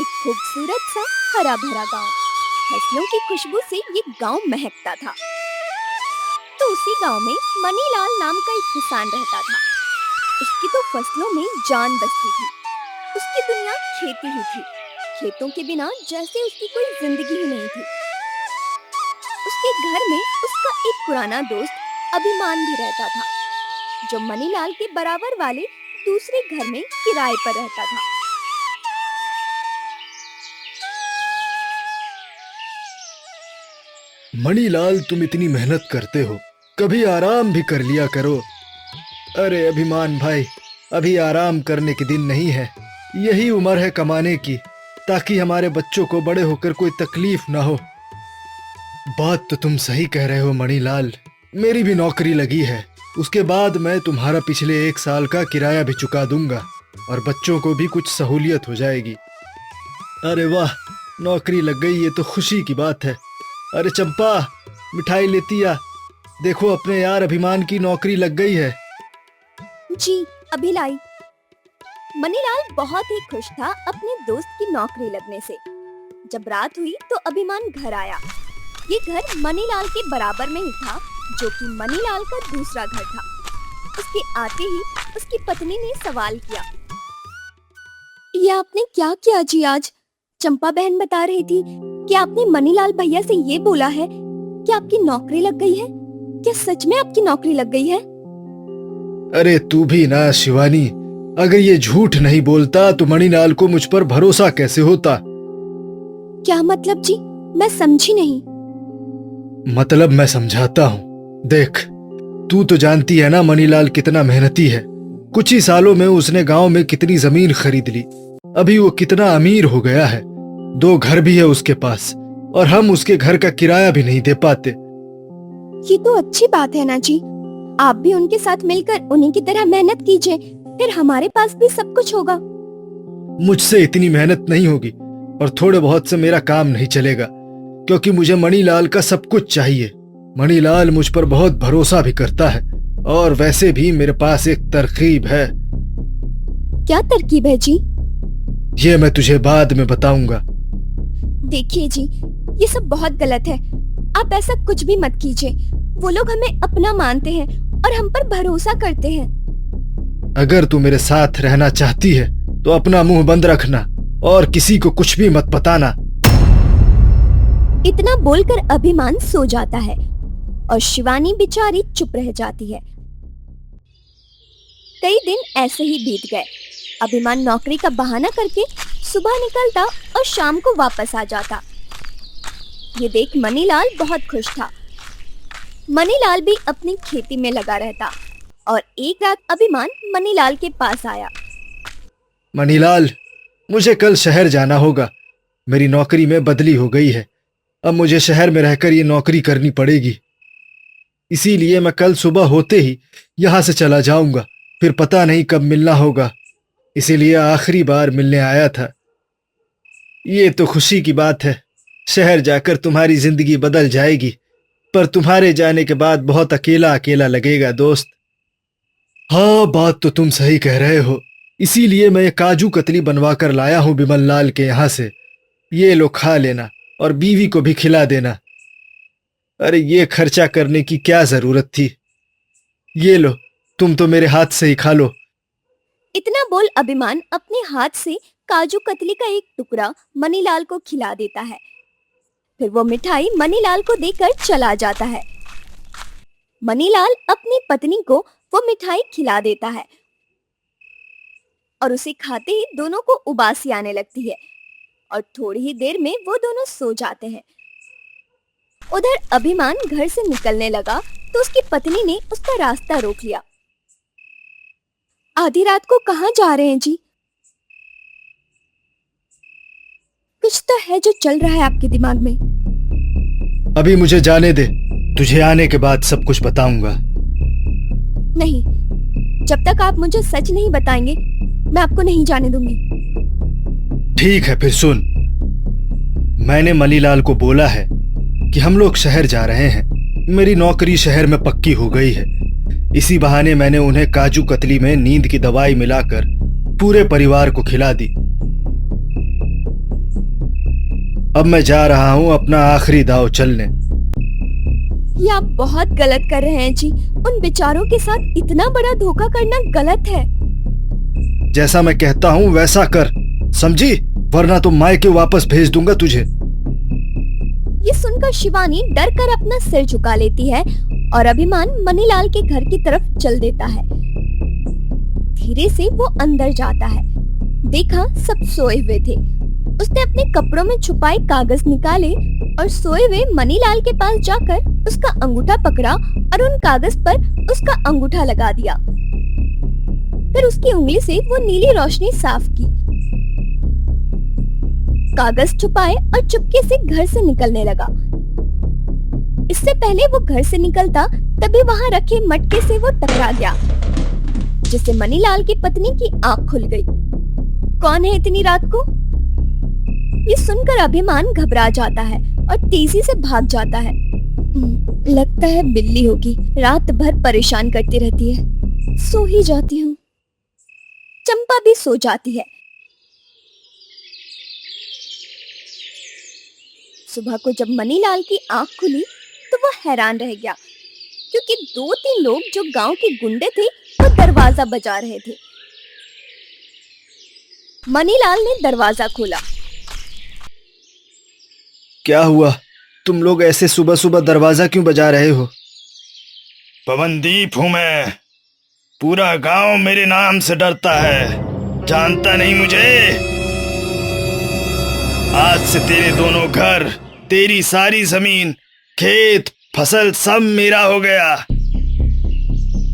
एक खूबसूरत सा हरा भरा गांव। फसलों की खुशबू से ये गांव महकता था। तो उसी गांव में मनीलाल नाम का एक किसान रहता था। उसकी तो फसलों में जान बसती थी। उसकी दुनिया खेती ही थी। खेतों के बिना जैसे उसकी कोई जिंदगी ही नहीं थी। उसके घर में उसका एक पुराना दोस्त अभिमान भी रहता था, जो मनीलाल के बराबर वाले दूसरे घर में किराए पर रहता था। मणिलाल, तुम इतनी मेहनत करते हो, कभी आराम भी कर लिया करो। अरे अभिमान भाई, अभी आराम करने के दिन नहीं है। यही उम्र है कमाने की, ताकि हमारे बच्चों को बड़े होकर कोई तकलीफ ना हो। बात तो तुम सही कह रहे हो मणिलाल। मेरी भी नौकरी लगी है। उसके बाद मैं तुम्हारा पिछले 1 साल का किराया भी चुका दूंगा और बच्चों को भी कुछ सहूलियत हो जाएगी। अरे वाह, नौकरी लग गई, ये तो खुशी की बात है। अरे चंपा, मिठाई लेती आ। देखो, अपने यार अभिमान की नौकरी लग गई है। जी, अभी लाई। मनीलाल बहुत ही खुश था अपने दोस्त की नौकरी लगने से। जब रात हुई तो अभिमान घर आया। ये घर मनीलाल के बराबर में ही था, जो कि मनीलाल का दूसरा घर था। उसके आते ही उसकी पत्नी ने सवाल किया, ये आपने क्या किया जी आज? चंपा बहन बता रही थी कि आपने मनीलाल भैया से ये बोला है कि आपकी नौकरी लग गई है। क्या सच में आपकी नौकरी लग गई है? अरे तू भी ना शिवानी, अगर ये झूठ नहीं बोलता तो मणिलाल को मुझ पर भरोसा कैसे होता? क्या मतलब जी? मैं समझी नहीं। मतलब मैं समझाता हूँ। देख, तू तो जानती है ना मणिलाल कितना मेहनती है। कुछ ही सालों में उसने गांव में कितनी जमीन खरीद ली। अभी वो कितना अमीर हो गया है। 2 घर भी है उसके पास, और हम उसके घर का किराया भी नहीं दे पाते। ये तो अच्छी बात है ना जी। आप भी उनके साथ मिलकर उन्हीं की तरह मेहनत कीजिए, फिर हमारे पास भी सब कुछ होगा। मुझसे इतनी मेहनत नहीं होगी, और थोड़े बहुत से मेरा काम नहीं चलेगा, क्योंकि मुझे मणिलाल का सब कुछ चाहिए। मणिलाल मुझ पर बहुत भरोसा भी करता है, और वैसे भी मेरे पास एक तरकीब है। क्या तरकीब है जी? ये मैं तुझे बाद में बताऊंगा। देखिए जी, ये सब बहुत गलत है। आप ऐसा कुछ भी मत कीजिए। वो लोग हमें अपना मानते हैं और हम पर भरोसा करते हैं। अगर तू मेरे साथ रहना चाहती है तो अपना मुंह बंद रखना और किसी को कुछ भी मत बताना। इतना बोलकर अभिमान सो जाता है और शिवानी बेचारी चुप रह जाती है। कई दिन ऐसे ही बीत गए। अभिमान नौकरी का बहाना करके सुबह निकलता और शाम को वापस आ जाता। ये देख मनीलाल बहुत खुश था। मनीलाल भी अपनी खेती में लगा रहता, और एक रात अभिमान मनीलाल के पास आया। मणिलाल, मुझे कल शहर जाना होगा। मेरी नौकरी में बदली हो गई है। अब मुझे शहर में रहकर ये नौकरी करनी पड़ेगी। इसीलिए मैं कल सुबह होते ही यहाँ से चला जाऊंगा। फिर पता नहीं कब मिलना होगा, इसीलिए आखिरी बार मिलने आया था। ये तो खुशी की बात है। शहर जाकर तुम्हारी जिंदगी बदल जाएगी, पर तुम्हारे जाने के बाद बहुत अकेला अकेला लगेगा दोस्त। हाँ, बात तो तुम सही कह रहे हो। इसीलिए मैं ये काजू कतली बनवा कर लाया हूं बिमल लाल के यहाँ से। ये लो, खा लेना और बीवी को भी खिला देना। अरे ये खर्चा करने की क्या जरूरत थी? ये लो, तुम तो मेरे हाथ से ही खा लो। इतना बोल अभिमान अपने हाथ से काजू कतली का एक टुकड़ा मनीलाल को खिला देता है। फिर वो मिठाई मनीलाल को देकर चला जाता है। मनीलाल अपनी पत्नी को वो मिठाई खिला देता है, और उसे खाते ही दोनों को उबासी आने लगती है, और थोड़ी ही देर में वो दोनों सो जाते हैं। उधर अभिमान घर से निकलने लगा तो उसकी पत्नी ने उसका रास्ता रोक लिया। आधी रात को कहाँ जा रहे हैं जी? कुछ तो है जो चल रहा है आपके दिमाग में। अभी मुझे जाने दे, तुझे आने के बाद सब कुछ बताऊंगा। नहीं, जब तक आप मुझे सच नहीं बताएंगे मैं आपको नहीं जाने दूंगी। ठीक है, फिर सुन। मैंने मनीलाल को बोला है कि हम लोग शहर जा रहे हैं। मेरी नौकरी शहर में पक्की हो गई है। इसी बहाने मैंने उन्हें काजू कतली में नींद की दवाई मिलाकर पूरे परिवार को खिला दी। अब मैं जा रहा हूँ अपना आखिरी दांव चलने। ये आप बहुत गलत कर रहे हैं जी। उन बेचारों के साथ इतना बड़ा धोखा करना गलत है। जैसा मैं कहता हूँ वैसा कर, समझी? वरना तो मायके वापस भेज दूंगा तुझे। ये सुनकर शिवानी डर कर अपना सिर झुका लेती है और अभिमान मनीलाल के घर की तरफ चल देता है। धीरे से वो अंदर जाता है। देखा सब सोए हुए थे। उसने अपने कपड़ों में छुपाए कागज निकाले और सोए हुए मनीलाल के पास जाकर उसका अंगूठा पकड़ा और उन कागज पर उसका अंगूठा लगा दिया। फिर उसकी उंगली से वो नीली रोशनी साफ की, कागज छुपाए और चुपके से घर से निकलने लगा। इससे पहले वो घर से निकलता तभी वहां रखे मटके से वो टकरा गया, जिससे मनीलाल की पत्नी की आंख खुल गई। कौन है इतनी रात को? ये सुनकर अभिमान घबरा जाता है और तेजी से भाग जाता है। लगता है बिल्ली होगी, रात भर परेशान करती रहती है। सो ही जाती हूँ। चंपा भी सो जाती है। सुबह को जब मनीलाल की आंख खुली तो वो हैरान रह गया, क्योंकि 2-3 लोग जो गांव के गुंडे थे वो दरवाजा बजा रहे थे। मनीलाल ने दरवाजा खोला। क्या हुआ? तुम लोग ऐसे सुबह सुबह दरवाजा क्यों बजा रहे हो? पवनदीप हूं मैं। पूरा गांव मेरे नाम से डरता है। जानता नहीं मुझे? आज से तेरे दोनों घर, तेरी सारी जमीन, खेत, फसल सब मेरा हो गया।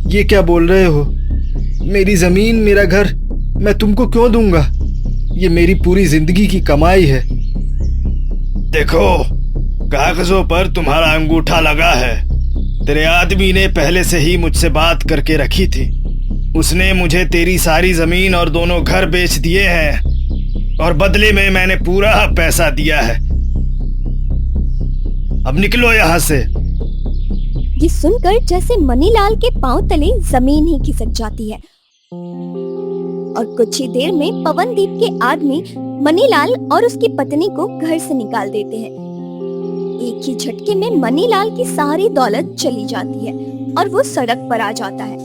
ये क्या बोल रहे हो? मेरी जमीन, मेरा घर मैं तुमको क्यों दूंगा? ये मेरी पूरी जिंदगी की कमाई है। देखो, कागजों पर तुम्हारा अंगूठा लगा है। तेरे आदमी ने पहले से ही मुझसे बात करके रखी थी। उसने मुझे तेरी सारी जमीन और दोनों घर बेच दिए हैं और बदले में मैंने पूरा पैसा दिया है। अब निकलो यहाँ से। ये सुनकर जैसे मनीलाल के पांव तले जमीन ही खिसक जाती है और कुछ ही देर में पवनदीप के आदमी मनीलाल और उसकी पत्नी को घर से निकाल देते हैं। एक ही झटके में मनीलाल की सारी दौलत चली जाती है और वो सड़क पर आ जाता है।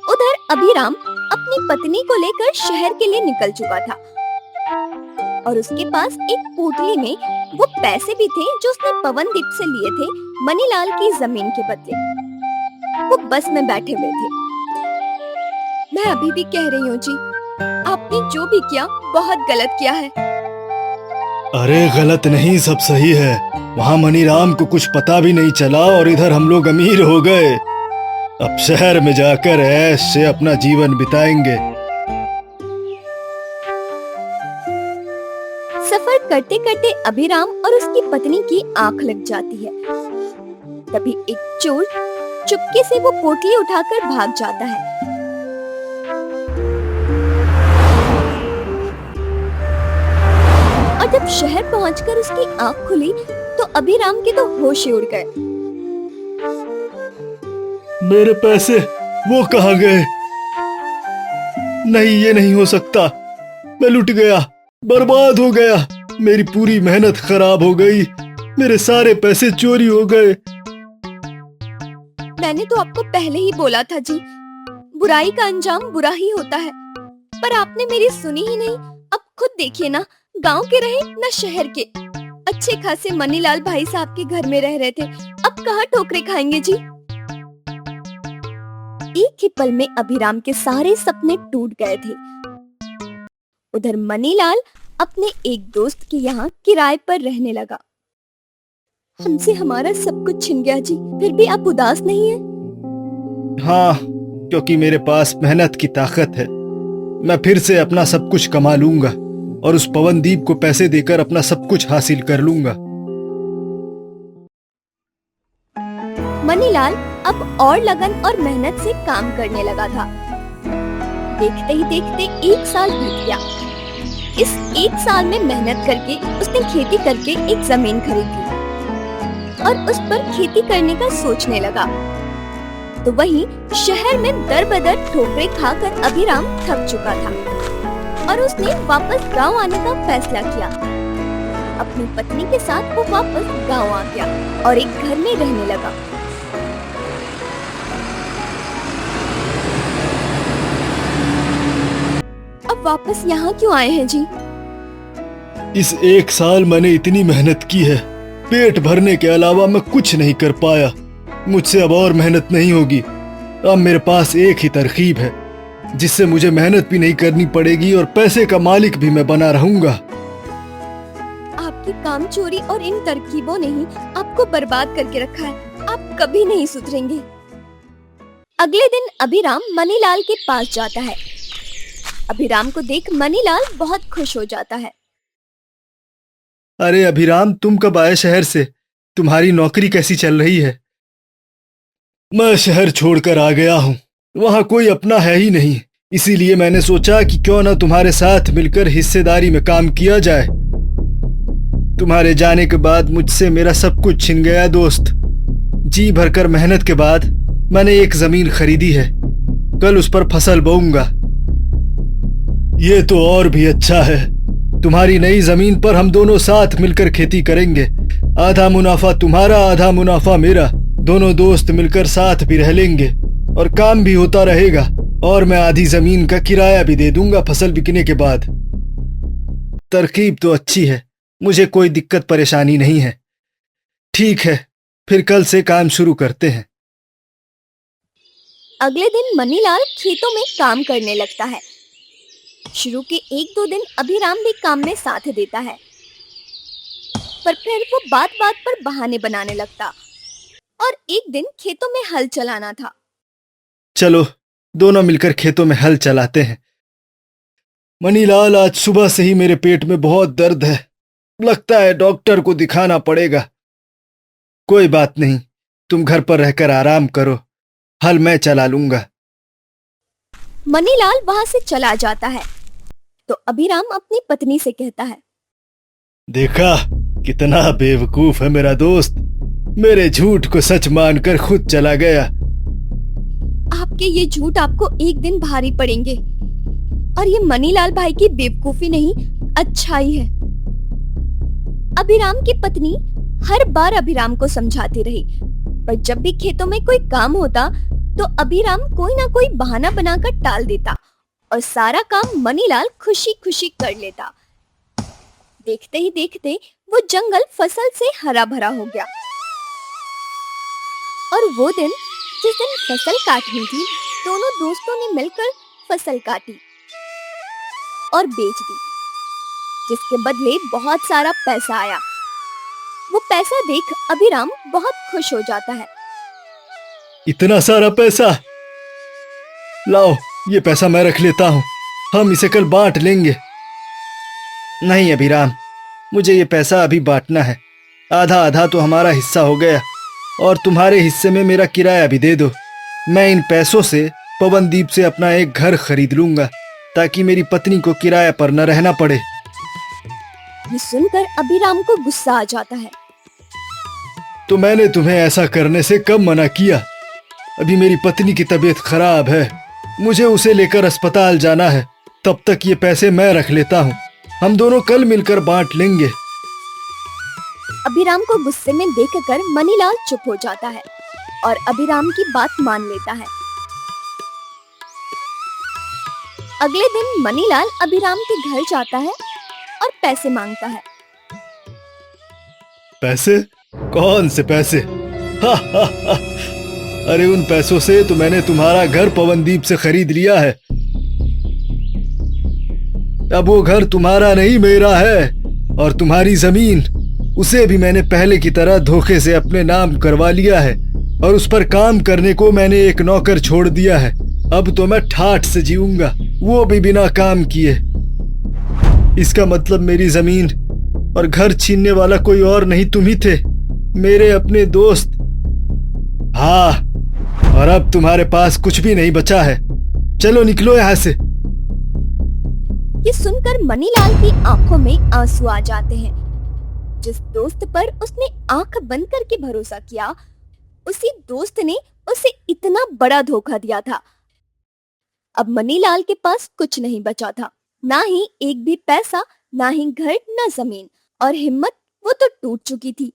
उधर अभिराम अपनी पत्नी को लेकर शहर के लिए निकल चुका था और उसके पास एक पोटली में वो पैसे भी थे जो उसने पवनदीप से लिए थे मनीलाल की जमीन के बदले। वो बस में बैठे हुए थे। मैं अभी भी कह रही हूँ जी, आपने जो भी किया बहुत गलत किया है। अरे गलत नहीं, सब सही है। वहाँ मनीराम को कुछ पता भी नहीं चला और इधर हम लोग अमीर हो गए। अब शहर में जाकर ऐश से अपना जीवन बिताएंगे। सफर करते करते अभिराम और उसकी पत्नी की आंख लग जाती है। तभी एक चोर चुपके से वो पोटली उठाकर भाग जाता है। और जब शहर पहुंचकर उसकी आंख खुली तो अभिराम के तो होश ही उड़ गए। मेरे पैसे वो कहाँ गए? नहीं, ये नहीं हो सकता। मैं लुट गया, बर्बाद हो गया। मेरी पूरी मेहनत खराब हो गई। मेरे सारे पैसे चोरी हो गए। मैंने तो आपको पहले ही बोला था जी, बुराई का अंजाम बुरा ही होता है, पर आपने मेरी सुनी ही नहीं। अब खुद देखिए ना, गांव के रहे न शहर के, अच्छे खासे मनीलाल भाई साहब के घर में रह रहे थे, अब कहाँ ठोकरे खाएंगे जी। एक ही पल में अभिराम के सारे सपने टूट गए थे। उधर मनीलाल अपने एक दोस्त के यहाँ किराए पर रहने लगा। हमसे हमारा सब कुछ छिन गया जी, फिर भी आप उदास नहीं हैं? हाँ, क्योंकि मेरे पास मेहनत की ताकत है। मैं फिर से अपना सब कुछ कमा लूंगा और उस पवनदीप को पैसे देकर अपना सब कुछ हासिल कर लूंगा। मनीलाल अब और लगन और मेहनत से काम करने लगा था। देखते ही देखते 1 साल बीत गया। इस 1 साल में मेहनत करके उसने खेती करके एक जमीन खरीदी और उस पर खेती करने का सोचने लगा। तो वहीं शहर में दर बदर ठोकरे खाकर अभिराम थक चुका था और उसने वापस गांव आने का फैसला किया। अपनी पत्नी के साथ वो वापस गांव आ गया और एक घर में रहने लगा। अब वापस यहाँ क्यों आए हैं जी? इस 1 साल मैंने इतनी मेहनत की है, पेट भरने के अलावा मैं कुछ नहीं कर पाया। मुझसे अब और मेहनत नहीं होगी। अब मेरे पास एक ही तरकीब है जिससे मुझे मेहनत भी नहीं करनी पड़ेगी और पैसे का मालिक भी मैं बना रहूंगा। आपकी कामचोरी और इन तरकीबों ने ही आपको बर्बाद करके रखा है। आप कभी नहीं सुधरेंगे। अगले दिन अभिराम मनीलाल के पास जाता है। अभिराम को देख मनीलाल बहुत खुश हो जाता है। अरे अभिराम, तुम कब आए शहर से? तुम्हारी नौकरी कैसी चल रही है? मैं शहर छोड़कर आ गया हूँ। वहाँ कोई अपना है ही नहीं, इसीलिए मैंने सोचा कि क्यों ना तुम्हारे साथ मिलकर हिस्सेदारी में काम किया जाए। तुम्हारे जाने के बाद मुझसे मेरा सब कुछ छिन गया दोस्त। जी भरकर मेहनत के बाद मैंने एक जमीन खरीदी है। कल उस पर फसल बोऊंगा। ये तो और भी अच्छा है। तुम्हारी नई जमीन पर हम दोनों साथ मिलकर खेती करेंगे। आधा मुनाफा तुम्हारा, आधा मुनाफा मेरा। दोनों दोस्त मिलकर साथ भी रह लेंगे और काम भी होता रहेगा। और मैं आधी जमीन का किराया भी दे दूंगा फसल बिकने के बाद। तरकीब तो अच्छी है, मुझे कोई दिक्कत परेशानी नहीं है। ठीक है, फिर कल से काम शुरू करते हैं। अगले दिन मनीलाल खेतों में काम करने लगता है। शुरू के 1-2 दिन अभिराम भी काम में साथ देता है, पर फिर वो बात बात पर बहाने बनाने लगता और एक दिन खेतों में हल चलाना था। चलो दोनों मिलकर खेतों में हल चलाते हैं। मनीलाल, आज सुबह से ही मेरे पेट में बहुत दर्द है। लगता है डॉक्टर को दिखाना पड़ेगा। कोई बात नहीं, तुम घर पर रहकर आराम करो, हल मैं चला लूंगा। मनीलाल वहां से चला जाता है तो अभिराम अपनी पत्नी से कहता है, देखा कितना बेवकूफ है मेरा दोस्त। मेरे झूठ को सच मानकर खुद चला गया। आपके ये झूठ आपको एक दिन भारी पड़ेंगे और ये मनीलाल भाई की बेवकूफी नहीं, अच्छाई है। अभिराम की पत्नी हर बार अभिराम को समझाती रही, पर जब भी खेतों में कोई काम होता तो अभिराम कोई ना कोई बहाना बनाकर टाल देता और सारा काम मनीलाल खुशी खुशी कर लेता। देखते ही देखते वो जंगल फसल से हरा भरा हो गया और वो दिन जिस दिन फसल काटनी थी, दोनों दोस्तों ने मिलकर फसल काटी और बेच दी, जिसके बदले बहुत सारा पैसा आया। वो पैसा देख अभिराम बहुत खुश हो जाता है। इतना सारा पैसा? लाओ, ये पैसा मैं रख लेता हूँ, हम इसे कल बांट लेंगे। नहीं अभिराम, मुझे ये पैसा अभी बांटना है। आधा आधा तो हमारा हिस्सा हो गया और तुम्हारे हिस्से में मेरा किराया भी दे दो। मैं इन पैसों से पवनदीप से अपना एक घर खरीद लूंगा ताकि मेरी पत्नी को किराया पर न रहना पड़े। ये सुनकर अभिराम को गुस्सा आ जाता है। तो मैंने तुम्हें ऐसा करने से कब मना किया? अभी मेरी पत्नी की तबीयत खराब है, मुझे उसे लेकर अस्पताल जाना है। तब तक ये पैसे मैं रख लेता हूँ, हम दोनों कल मिलकर बांट लेंगे। अभिराम को गुस्से में देखकर मनीलाल चुप हो जाता है और अभिराम की बात मान लेता है। अगले दिन मनीलाल अभिराम के घर जाता है और पैसे मांगता है। पैसे? कौन से पैसे? अरे उन पैसों से तो मैंने तुम्हारा घर पवनदीप से खरीद लिया है। अब वो घर तुम्हारा नहीं मेरा है, और तुम्हारी जमीन उसे भी मैंने पहले की तरह धोखे से अपने नाम करवा लिया है और उस पर काम करने को मैंने एक नौकर छोड़ दिया है। अब तो मैं ठाठ से जीऊंगा, वो भी बिना काम किए। इसका मतलब मेरी जमीन और घर छीनने वाला कोई और नहीं, तुम ही थे, मेरे अपने दोस्त। हाँ, और अब तुम्हारे पास कुछ भी नहीं बचा है। चलो निकलो यहाँ से। ये सुनकर मनीलाल की आंखों में आंसू आ जाते हैं। जिस दोस्त पर उसने आंख बंद करके भरोसा किया, उसी दोस्त ने उसे इतना बड़ा धोखा दिया था। अब मनीलाल के पास कुछ नहीं बचा था, ना ही एक भी पैसा, ना ही घर, ना जमीन। और हिम्मत वो तो टूट चुकी थी।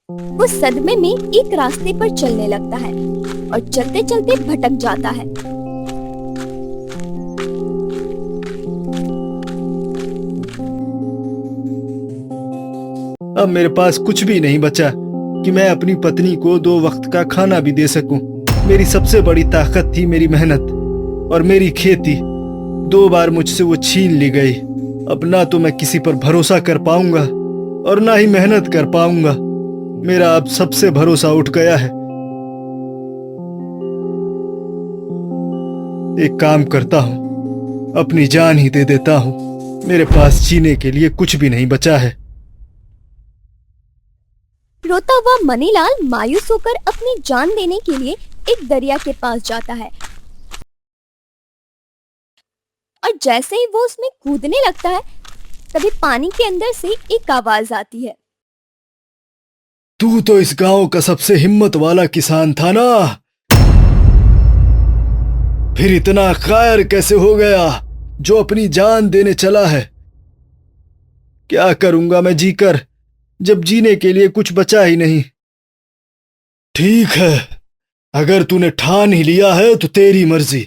वो सदमे में एक रास्ते पर चलने लगता है और चलते चलते भटक जाता है। अब मेरे पास कुछ भी नहीं बचा कि मैं अपनी पत्नी को 2 वक्त का खाना भी दे सकूं। मेरी सबसे बड़ी ताकत थी मेरी मेहनत और मेरी खेती। 2 बार मुझसे वो छीन ली गई। अब ना तो मैं किसी पर भरोसा कर पाऊंगा और ना ही मेहनत कर पाऊंगा। मेरा अब सबसे भरोसा उठ गया है। एक काम करता हूं, अपनी जान ही दे देता हूं। मेरे पास जीने के लिए कुछ भी नहीं बचा है। रोता हुआ मनीलाल मायूस होकर अपनी जान देने के लिए एक दरिया के पास जाता है और जैसे ही वो उसमें कूदने लगता है तभी पानी के अंदर से एक आवाज आती है। तू तो इस गांव का सबसे हिम्मत वाला किसान था ना, फिर इतना कायर कैसे हो गया जो अपनी जान देने चला है? क्या करूंगा मैं जीकर जब जीने के लिए कुछ बचा ही नहीं। ठीक है, अगर तूने ठान ही लिया है तो तेरी मर्जी,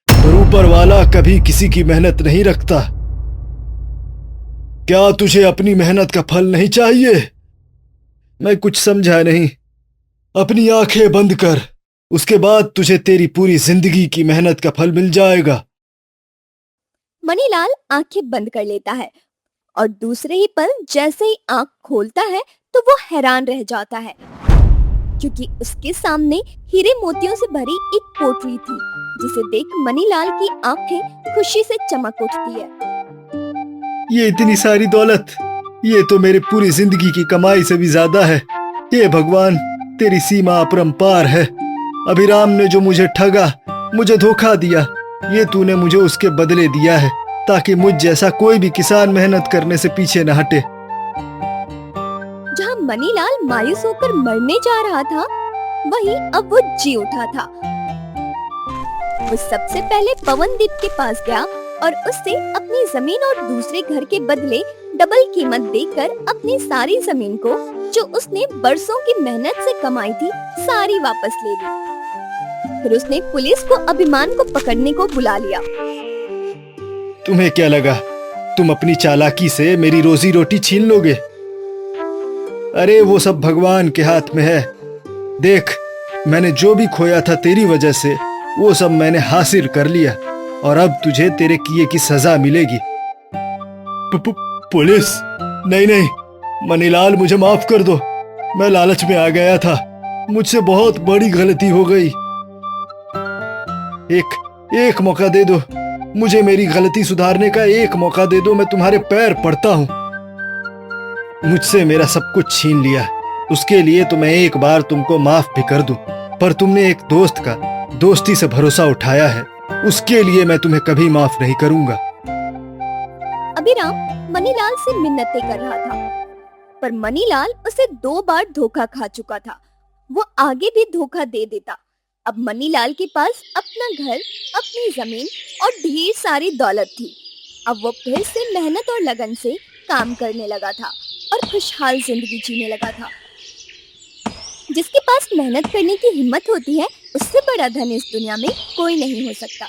पर ऊपर वाला कभी किसी की मेहनत नहीं रखता। क्या तुझे अपनी मेहनत का फल नहीं चाहिए? मैं कुछ समझा नहीं। अपनी आंखें बंद कर, उसके बाद तुझे तेरी पूरी जिंदगी की मेहनत का फल मिल जाएगा। मनीलाल आंखें बंद कर लेता है और दूसरे ही पल जैसे ही आंख खोलता है तो वो हैरान रह जाता है, क्योंकि उसके सामने हीरे मोतियों से भरी एक पोटली थी, जिसे देख मनीलाल की आंखें खुशी से चमक उठती है। ये इतनी सारी दौलत, ये तो मेरी पूरी जिंदगी की कमाई से भी ज्यादा है। हे भगवान, तेरी सीमा अपरंपार है। अभिराम ने जो मुझे ठगा, मुझे धोखा दिया, ये तूने मुझे उसके बदले दिया है, ताकि मुझ जैसा कोई भी किसान मेहनत करने से पीछे न हटे। जहाँ मनीलाल मायूस होकर मरने जा रहा था, वहीं अब वो जी उठा था। वो सबसे पहले पवनदीप के पास गया और उससे अपनी जमीन और दूसरे घर के बदले डबल कीमत देकर अपनी सारी जमीन को, जो उसने बरसों की मेहनत से कमाई थी, सारी वापस ले ली। फिर उसने पुलिस को अभिमान को पकड़ने को बुला लिया। तुम्हें क्या लगा तुम अपनी चालाकी से मेरी रोजी रोटी छीन लोगे? अरे वो सब भगवान के हाथ में है। देख, मैंने जो भी खोया था तेरी वजह से, वो सब मैंने हासिल कर लिया और अब तुझे तेरे किए की सजा मिलेगी। पुलिस? नहीं नहीं, मनीलाल मुझे माफ कर दो। मैं लालच में आ गया था, मुझसे बहुत बड़ी गलती हो गई। एक मौका दे दो मुझे, मेरी गलती सुधारने का एक मौका दे दो। मैं तुम्हारे पैर पड़ता हूँ। मुझसे मेरा सब कुछ छीन लिया, उसके लिए तो मैं एक बार तुमको माफ भी कर दूं, पर तुमने एक दोस्त का दोस्ती से भरोसा उठाया है, उसके लिए मैं तुम्हें कभी माफ नहीं करूंगा। अभिराम मनीलाल से मिन्नतें कर रहा था, पर मनीलाल उसे 2 बार धोखा खा चुका था। वो आगे भी धोखा दे देता। अब मनीलाल के पास अपना घर, अपनी जमीन और ढेर सारी दौलत थी। अब वो फिर से मेहनत और लगन से काम करने लगा था और खुशहाल जिंदगी जीने लगा था। जिसके पास मेहनत करने की हिम्मत होती है, उससे बड़ा धन इस दुनिया में कोई नहीं हो सकता।